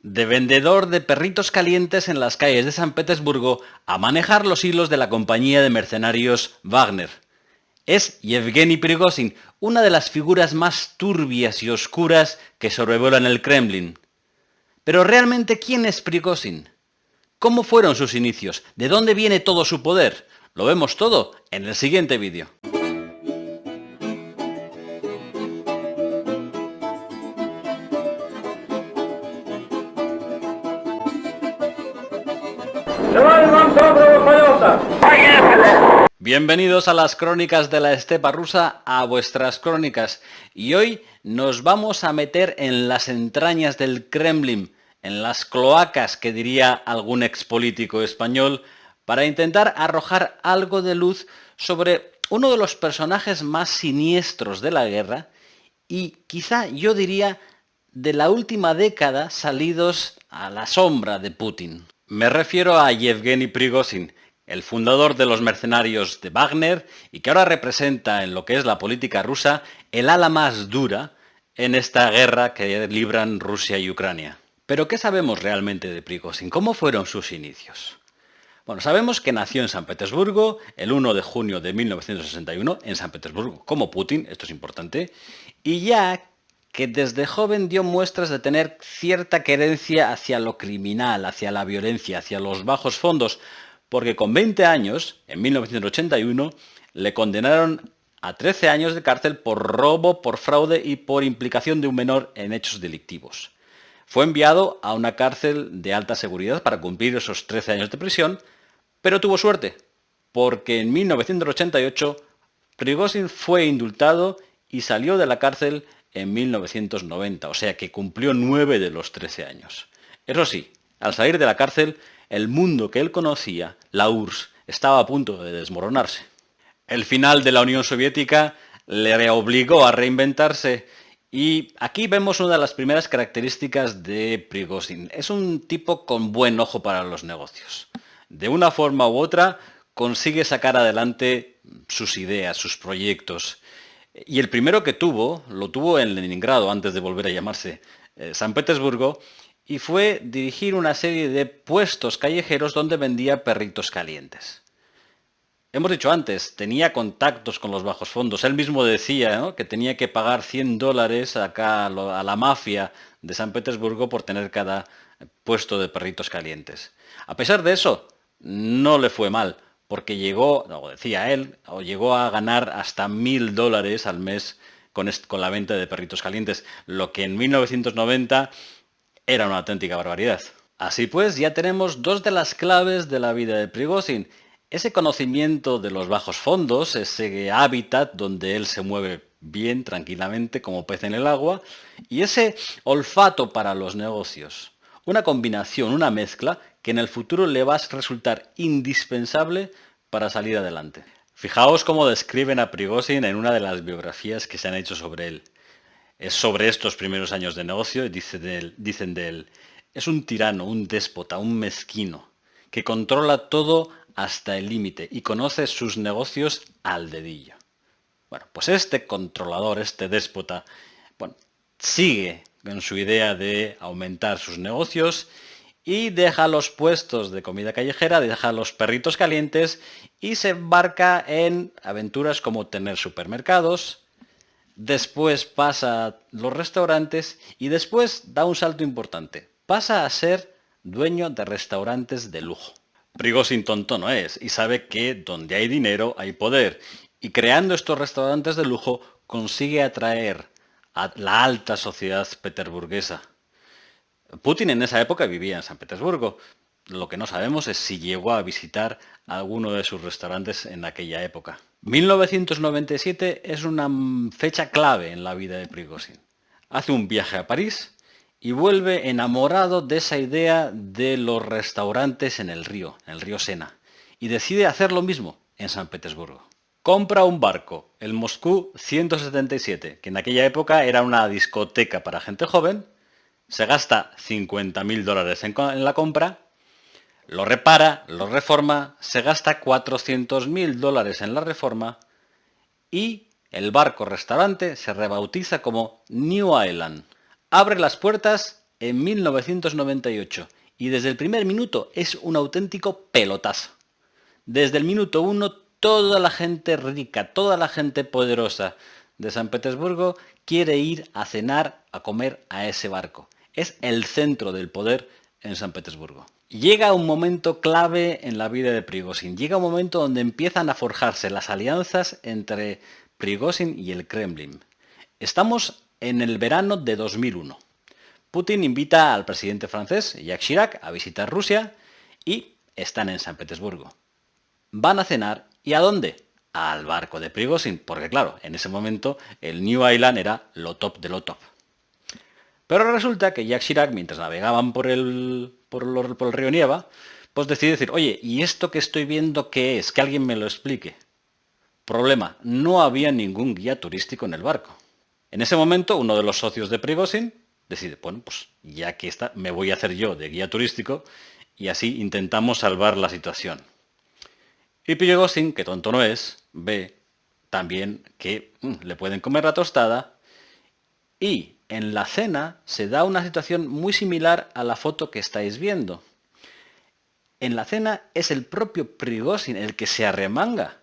De vendedor de perritos calientes en las calles de San Petersburgo a manejar los hilos de la compañía de mercenarios Wagner. Es Yevgeny Prigozhin, una de las figuras más turbias y oscuras que sobrevuelan el Kremlin. Pero realmente, ¿quién es Prigozhin? ¿Cómo fueron sus inicios? ¿De dónde viene todo su poder? Lo vemos todo en el siguiente vídeo. Bienvenidos a las crónicas de la estepa rusa, a vuestras crónicas. Y hoy nos vamos a meter en las entrañas del Kremlin, en las cloacas, que diría algún expolítico español, para intentar arrojar algo de luz sobre uno de los personajes más siniestros de la guerra y quizá yo diría de la última década salidos a la sombra de Putin. Me refiero a Yevgeny Prigozhin, el fundador de los mercenarios de Wagner y que ahora representa en lo que es la política rusa el ala más dura en esta guerra que libran Rusia y Ucrania. Pero ¿qué sabemos realmente de Prigozhin? ¿Cómo fueron sus inicios? Bueno, sabemos que nació en San Petersburgo el 1 de junio de 1961, en San Petersburgo, como Putin, esto es importante, y ya que desde joven dio muestras de tener cierta querencia hacia lo criminal, hacia la violencia, hacia los bajos fondos, porque con 20 años, en 1981, le condenaron a 13 años de cárcel por robo, por fraude y por implicación de un menor en hechos delictivos. Fue enviado a una cárcel de alta seguridad para cumplir esos 13 años de prisión, pero tuvo suerte, porque en 1988 Prigozhin fue indultado y salió de la cárcel en 1990, o sea que cumplió 9 de los 13 años. Eso sí, al salir de la cárcel, el mundo que él conocía, la URSS, estaba a punto de desmoronarse. El final de la Unión Soviética le obligó a reinventarse y aquí vemos una de las primeras características de Prigozhin. Es un tipo con buen ojo para los negocios. De una forma u otra consigue sacar adelante sus ideas, sus proyectos. Y el primero que tuvo, lo tuvo en Leningrado antes de volver a llamarse San Petersburgo, y fue dirigir una serie de puestos callejeros donde vendía perritos calientes. Hemos dicho antes, tenía contactos con los bajos fondos. Él mismo decía, ¿no?, que tenía que pagar $100 acá a la mafia de San Petersburgo por tener cada puesto de perritos calientes. A pesar de eso, no le fue mal, porque llegó, o decía él, o llegó a ganar hasta $1000 al mes con la venta de perritos calientes, lo que en 1990 era una auténtica barbaridad. Así pues, ya tenemos dos de las claves de la vida de Prigozhin. Ese conocimiento de los bajos fondos, ese hábitat donde él se mueve bien, tranquilamente, como pez en el agua, y ese olfato para los negocios. Una combinación, una mezcla, que en el futuro le va a resultar indispensable para salir adelante. Fijaos cómo describen a Prigozhin en una de las biografías que se han hecho sobre él. Es sobre estos primeros años de negocio y dicen de él, es un tirano, un déspota, un mezquino, que controla todo hasta el límite y conoce sus negocios al dedillo. Bueno, pues este controlador, este déspota, bueno, sigue con su idea de aumentar sus negocios y deja los puestos de comida callejera, deja los perritos calientes y se embarca en aventuras como tener supermercados. Después pasa a los restaurantes y después da un salto importante. Pasa a ser dueño de restaurantes de lujo. Prigozhin tonto no es y sabe que donde hay dinero hay poder. Y creando estos restaurantes de lujo consigue atraer a la alta sociedad peterburguesa. Putin en esa época vivía en San Petersburgo. Lo que no sabemos es si llegó a visitar alguno de sus restaurantes en aquella época. 1997 es una fecha clave en la vida de Prigozhin. Hace un viaje a París y vuelve enamorado de esa idea de los restaurantes en el río Sena, y decide hacer lo mismo en San Petersburgo. Compra un barco, el Moscú 177, que en aquella época era una discoteca para gente joven, se gasta $50.000 en la compra, lo repara, lo reforma, se gasta $400.000 en la reforma y el barco restaurante se rebautiza como New Island. Abre las puertas en 1998 y desde el primer minuto es un auténtico pelotazo. Desde el minuto 1 toda la gente rica, toda la gente poderosa de San Petersburgo quiere ir a cenar, a comer a ese barco. Es el centro del poder en San Petersburgo. Llega un momento clave en la vida de Prigozhin. Llega un momento donde empiezan a forjarse las alianzas entre Prigozhin y el Kremlin. Estamos en el verano de 2001. Putin invita al presidente francés, Jacques Chirac, a visitar Rusia y están en San Petersburgo. Van a cenar, ¿y a dónde? Al barco de Prigozhin, porque claro, en ese momento el New Island era lo top de lo top. Pero resulta que Jacques Chirac, mientras navegaban por el río Nieva, pues decide decir, oye, ¿y esto que estoy viendo qué es? Que alguien me lo explique. Problema, no había ningún guía turístico en el barco. En ese momento, uno de los socios de Prigozhin decide, bueno, pues ya que está, me voy a hacer yo de guía turístico y así intentamos salvar la situación. Y Prigozhin, que tonto no es, ve también que le pueden comer la tostada y en la cena se da una situación muy similar a la foto que estáis viendo. En la cena es el propio Prigozhin el que se arremanga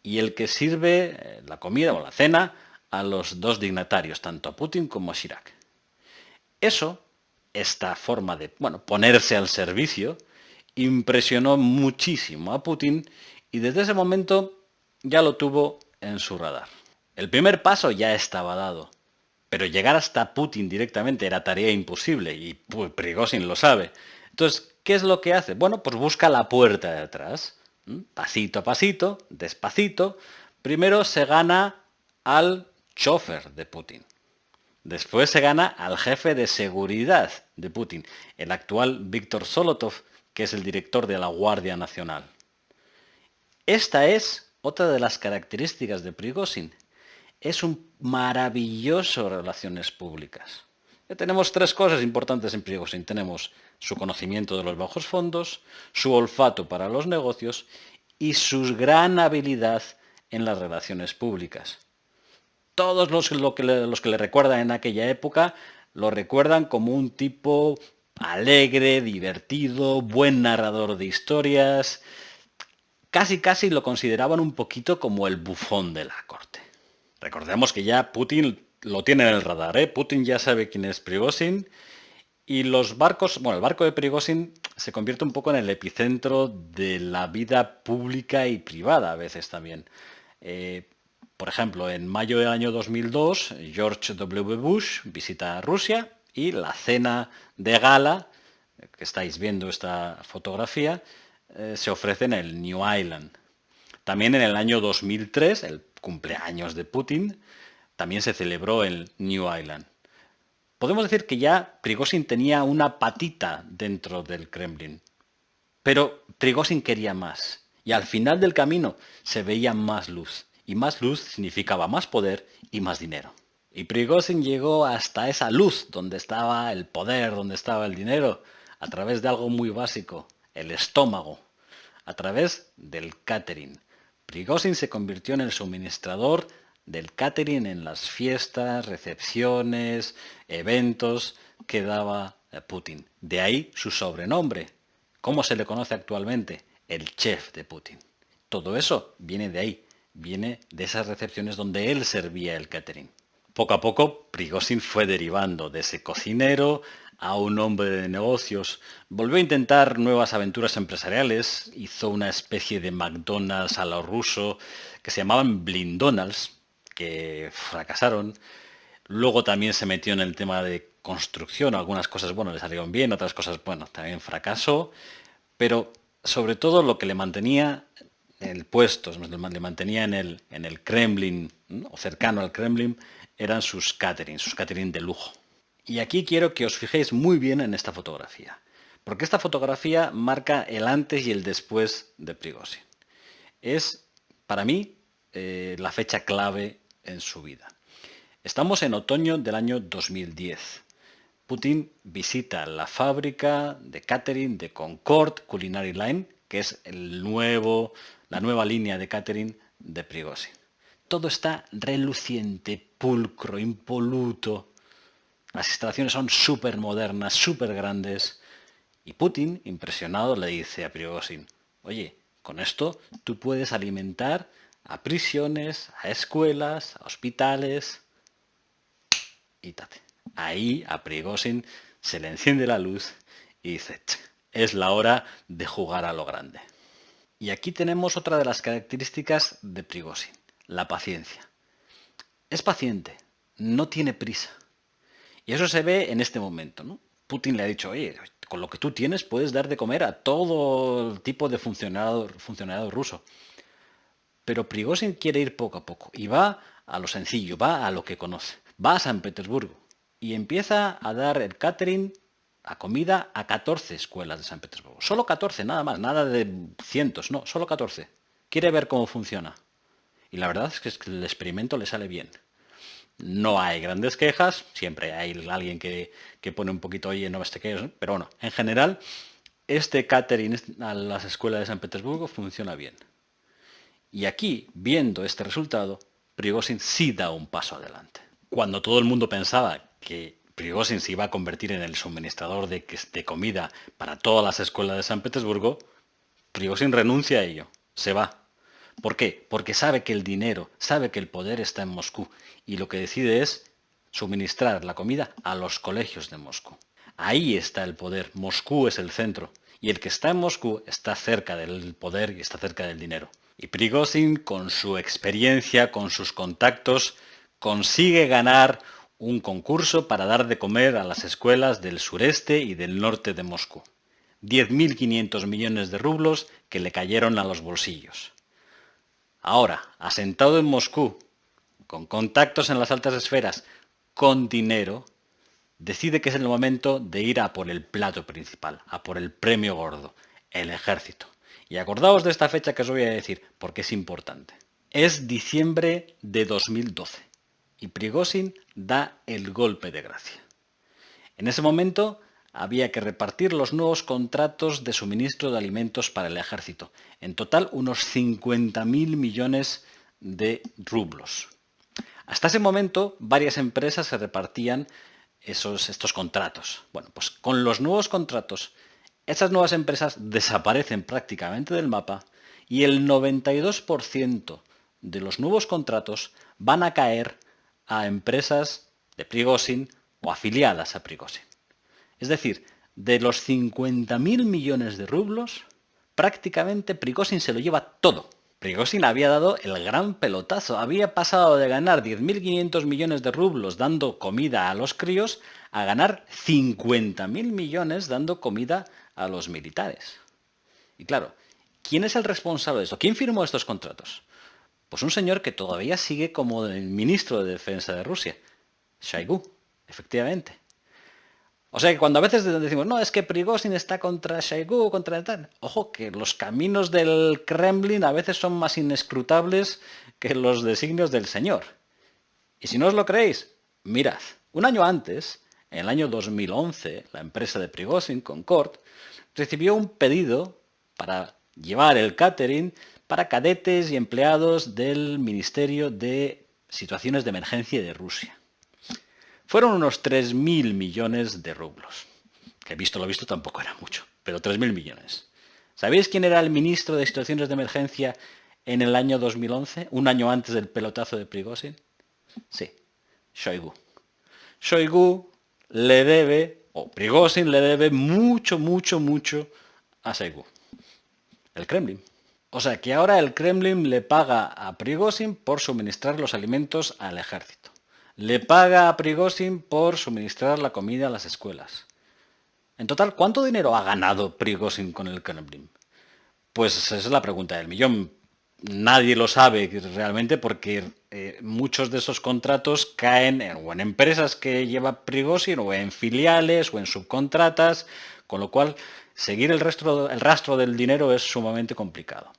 y el que sirve la comida o la cena a los dos dignatarios, tanto a Putin como a Chirac. Eso, esta forma de ponerse al servicio, impresionó muchísimo a Putin y desde ese momento ya lo tuvo en su radar. El primer paso ya estaba dado, pero llegar hasta Putin directamente era tarea imposible y Prigozhin lo sabe. Entonces, ¿qué es lo que hace? Bueno, pues busca la puerta de atrás. Pasito a pasito, despacito. Primero se gana al chofer de Putin. Después se gana al jefe de seguridad de Putin, el actual Víktor Zolotov, que es el director de la Guardia Nacional. Esta es otra de las características de Prigozhin. Es un maravilloso relaciones públicas. Ya tenemos tres cosas importantes en Prigozhin. Tenemos su conocimiento de los bajos fondos, su olfato para los negocios y su gran habilidad en las relaciones públicas. Todos los que le recuerdan en aquella época lo recuerdan como un tipo alegre, divertido, buen narrador de historias. Casi lo consideraban un poquito como el bufón de la corte. Recordemos que ya Putin lo tiene en el radar, ¿eh? Putin ya sabe quién es Prigozhin y los barcos, el barco de Prigozhin se convierte un poco en el epicentro de la vida pública y privada a veces también. Por ejemplo, en mayo del año 2002, George W. Bush visita Rusia y la cena de gala, que estáis viendo esta fotografía, se ofrece en el New Island. También en el año 2003, el cumpleaños de Putin, también se celebró el New Island. Podemos decir que ya Prigozhin tenía una patita dentro del Kremlin, pero Prigozhin quería más y al final del camino se veía más luz y más luz significaba más poder y más dinero. Y Prigozhin llegó hasta esa luz donde estaba el poder, donde estaba el dinero, a través de algo muy básico, el estómago, a través del catering. Prigozhin se convirtió en el suministrador del catering en las fiestas, recepciones, eventos que daba Putin. De ahí su sobrenombre. ¿Cómo se le conoce actualmente? El chef de Putin. Todo eso viene de ahí, viene de esas recepciones donde él servía el catering. Poco a poco, Prigozhin fue derivando de ese cocinero a un hombre de negocios. Volvió a intentar nuevas aventuras empresariales, hizo una especie de McDonald's a lo ruso que se llamaban Blindonalds, que fracasaron. Luego también se metió en el tema de construcción, algunas cosas, le salieron bien, otras cosas, también fracasó, pero sobre todo lo que le mantenía el puesto, le mantenía en el Kremlin, ¿no? O cercano al Kremlin, eran sus catering de lujo. Y aquí quiero que os fijéis muy bien en esta fotografía, porque esta fotografía marca el antes y el después de Prigozhin. Es, para mí, la fecha clave en su vida. Estamos en otoño del año 2010. Putin visita la fábrica de catering de Concord Culinary Line, que es la nueva línea de catering de Prigozhin. Todo está reluciente, pulcro, impoluto. Las instalaciones son súper modernas, súper grandes. Y Putin, impresionado, le dice a Prigozhin, oye, con esto tú puedes alimentar a prisiones, a escuelas, a hospitales. Y tate. Ahí a Prigozhin se le enciende la luz y dice, es la hora de jugar a lo grande. Y aquí tenemos otra de las características de Prigozhin, la paciencia. Es paciente, no tiene prisa. Y eso se ve en este momento, ¿no? Putin le ha dicho, oye, con lo que tú tienes puedes dar de comer a todo tipo de funcionario ruso. Pero Prigozhin quiere ir poco a poco y va a lo sencillo, va a lo que conoce. Va a San Petersburgo y empieza a dar el catering a comida a 14 escuelas de San Petersburgo. Solo 14, nada más, nada de cientos, no, solo 14. Quiere ver cómo funciona. Y la verdad es que el experimento le sale bien. No hay grandes quejas, siempre hay alguien que pone un poquito, oye, no te quejes, ¿no? Pero bueno, en general, este catering a las escuelas de San Petersburgo funciona bien. Y aquí, viendo este resultado, Prigozhin sí da un paso adelante. Cuando todo el mundo pensaba que Prigozhin se iba a convertir en el suministrador de comida para todas las escuelas de San Petersburgo, Prigozhin renuncia a ello, se va. ¿Por qué? Porque sabe que el dinero, sabe que el poder está en Moscú y lo que decide es suministrar la comida a los colegios de Moscú. Ahí está el poder, Moscú es el centro y el que está en Moscú está cerca del poder y está cerca del dinero. Y Prigozhin, con su experiencia, con sus contactos, consigue ganar un concurso para dar de comer a las escuelas del sureste y del norte de Moscú. 10.500 millones de rublos que le cayeron a los bolsillos. Ahora, asentado en Moscú, con contactos en las altas esferas, con dinero, decide que es el momento de ir a por el plato principal, a por el premio gordo, el ejército. Y acordaos de esta fecha que os voy a decir, porque es importante. Es diciembre de 2012 y Prigozhin da el golpe de gracia. En ese momento había que repartir los nuevos contratos de suministro de alimentos para el ejército. En total unos 50.000 millones de rublos. Hasta ese momento varias empresas se repartían estos contratos. Bueno, pues con los nuevos contratos, esas nuevas empresas desaparecen prácticamente del mapa y el 92% de los nuevos contratos van a caer a empresas de Prigozhin o afiliadas a Prigozhin. Es decir, de los 50.000 millones de rublos, prácticamente Prigozhin se lo lleva todo. Prigozhin había dado el gran pelotazo, había pasado de ganar 10.500 millones de rublos dando comida a los críos a ganar 50.000 millones dando comida a los militares. Y claro, ¿quién es el responsable de esto? ¿Quién firmó estos contratos? Pues un señor que todavía sigue como el ministro de Defensa de Rusia, Shoigu, efectivamente. O sea que cuando a veces decimos, no, es que Prigozhin está contra Shoigu, contra tal. Ojo, que los caminos del Kremlin a veces son más inescrutables que los designios del señor. Y si no os lo creéis, mirad, un año antes, en el año 2011, la empresa de Prigozhin, Concord, recibió un pedido para llevar el catering para cadetes y empleados del Ministerio de Situaciones de Emergencia de Rusia. Fueron unos 3.000 millones de rublos, que visto lo visto tampoco era mucho, pero 3.000 millones. ¿Sabéis quién era el ministro de Situaciones de Emergencia en el año 2011, un año antes del pelotazo de Prigozhin? Sí, Shoigu. Shoigu le debe, o Prigozhin le debe mucho, mucho, mucho a Shoigu, el Kremlin. O sea que ahora el Kremlin le paga a Prigozhin por suministrar los alimentos al ejército. Le paga a Prigozhin por suministrar la comida a las escuelas. En total, ¿cuánto dinero ha ganado Prigozhin con el Kremlin? Pues esa es la pregunta del millón. Nadie lo sabe realmente porque muchos de esos contratos caen o en empresas que lleva Prigozhin o en filiales o en subcontratas, con lo cual seguir el rastro del dinero es sumamente complicado.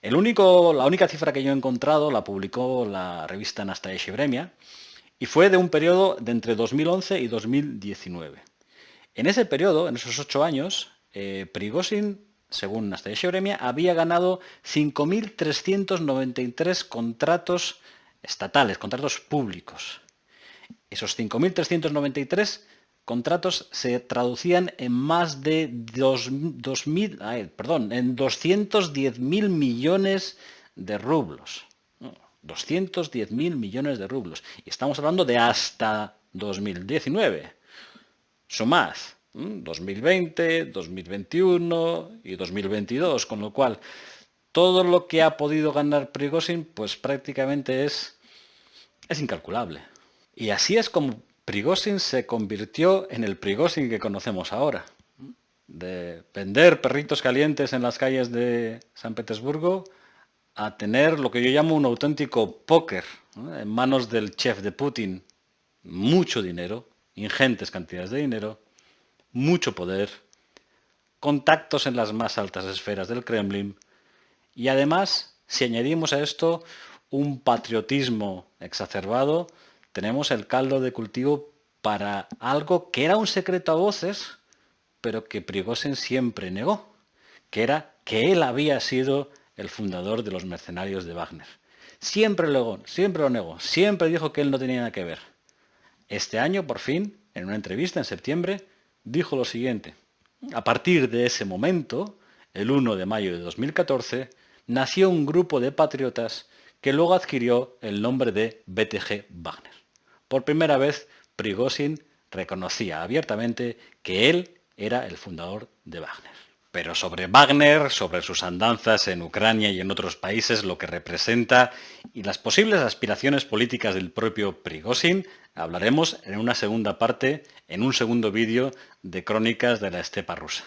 La única cifra que yo he encontrado la publicó la revista Nastasia Vremya y fue de un periodo de entre 2011 y 2019. En ese periodo, en esos 8 años, Prigozhin, según Nastasia Vremya, había ganado 5.393 contratos estatales, contratos públicos. Esos 5.393 contratos se traducían en más de 210.000 millones de rublos. 210.000 millones de rublos. Y estamos hablando de hasta 2019. Sumad 2020, 2021 y 2022, con lo cual todo lo que ha podido ganar Prigozhin pues prácticamente es incalculable. Y así es como Prigozhin se convirtió en el Prigozhin que conocemos ahora. De vender perritos calientes en las calles de San Petersburgo a tener lo que yo llamo un auténtico póker, ¿no?, en manos del chef de Putin. Mucho dinero, ingentes cantidades de dinero, mucho poder, contactos en las más altas esferas del Kremlin y además, si añadimos a esto un patriotismo exacerbado, tenemos el caldo de cultivo para algo que era un secreto a voces, pero que Prigozhin siempre negó, que era que él había sido el fundador de los mercenarios de Wagner. Siempre lo negó, siempre dijo que él no tenía nada que ver. Este año, por fin, en una entrevista en septiembre, dijo lo siguiente: a partir de ese momento, el 1 de mayo de 2014, nació un grupo de patriotas que luego adquirió el nombre de BTG Wagner. Por primera vez, Prigozhin reconocía abiertamente que él era el fundador de Wagner. Pero sobre Wagner, sobre sus andanzas en Ucrania y en otros países, lo que representa y las posibles aspiraciones políticas del propio Prigozhin, hablaremos en una segunda parte, en un segundo vídeo de Crónicas de la Estepa Rusa.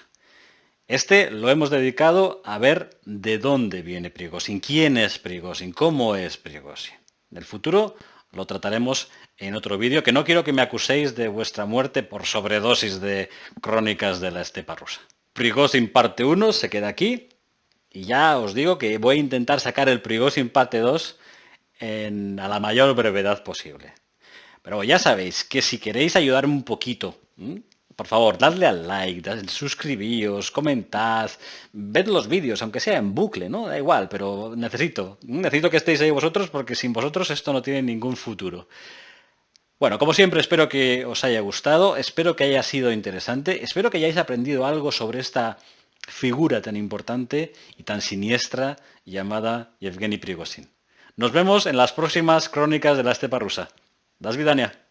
Este lo hemos dedicado a ver de dónde viene Prigozhin, quién es Prigozhin, cómo es Prigozhin. En el futuro lo trataremos en otro vídeo, que no quiero que me acuséis de vuestra muerte por sobredosis de Crónicas de la Estepa Rusa. Prigozhin parte 1 se queda aquí y ya os digo que voy a intentar sacar el Prigozhin parte 2 a la mayor brevedad posible. Pero ya sabéis que si queréis ayudarme un poquito, por favor, dadle al like, suscribíos, comentad, ved los vídeos, aunque sea en bucle, ¿no? Da igual, pero necesito que estéis ahí vosotros, porque sin vosotros esto no tiene ningún futuro. Bueno, como siempre, espero que os haya gustado, espero que haya sido interesante, espero que hayáis aprendido algo sobre esta figura tan importante y tan siniestra llamada Yevgeny Prigozhin. Nos vemos en las próximas Crónicas de la Estepa Rusa. Das vidania.